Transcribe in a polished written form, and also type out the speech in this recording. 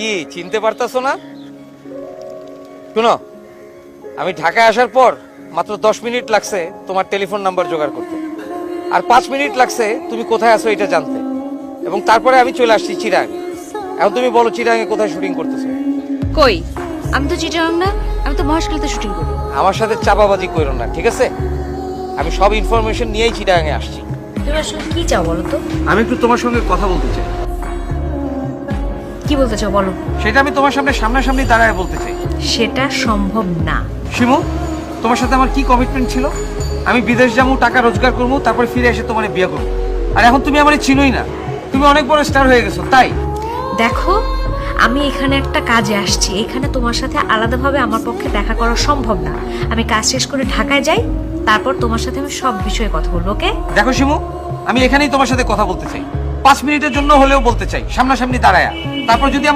কি চিনতে পারতাছো না? শুনো, আমি ঢাকায় আসার পর মাত্র 10 মিনিট লাগছে তোমার টেলিফোন নাম্বার জোগাড় করতে, আর 5 মিনিট লাগছে তুমি কোথায় আছো এটা জানতে, এবং তারপরে আমি চলে আসছি চিরাং। এখন তুমি বলো চিরাঙে কোথায় শুটিং করতেছো? কই, আমি তো চিটাগাং না, আমি তো মহেশখালীতে শুটিং করি। আমার সাথে চাপাবাজি করো না, ঠিক আছে? আমি সব ইনফরমেশন নিয়েই চিরাঙে আসছি। তুমি আসলে কি চাও বলো তো? আমি একটু তোমার সঙ্গে কথা বলতে চাই। কি বলতে চাও বলো? সেটা আমি তোমার সামনে সামনাসামনি দাঁড়ায় বলতে চাই। সেটা সম্ভব না। শিমু, তোমার সাথে আমার কি কমিটমেন্ট ছিল? আমি বিদেশ যাবো, টাকা রোজগার করবো, তারপরে ফিরে এসে তোমার বিয়ে করবো। আর এখন তুমি আমার চিনোই না, তুমি অনেক বড় স্টার হয়ে গেছো। তাই দেখো, আমি এখানে একটা কাজে আসছি, এখানে তোমার সাথে আলাদাভাবে আমার পক্ষে দেখা করা সম্ভব না। আমি কাজ শেষ করে ঢাকায় যাই, তারপর তোমার সাথে আমি সব বিষয়ে কথা বলবো। ওকে? দেখো শিমু, আমি এখানেই তোমার সাথে কথা বলতে চাই, 5 মিনিটের জন্য হলেও বলতে চাই, সামনাসামনি দাঁড়ায়া। তারপর যদি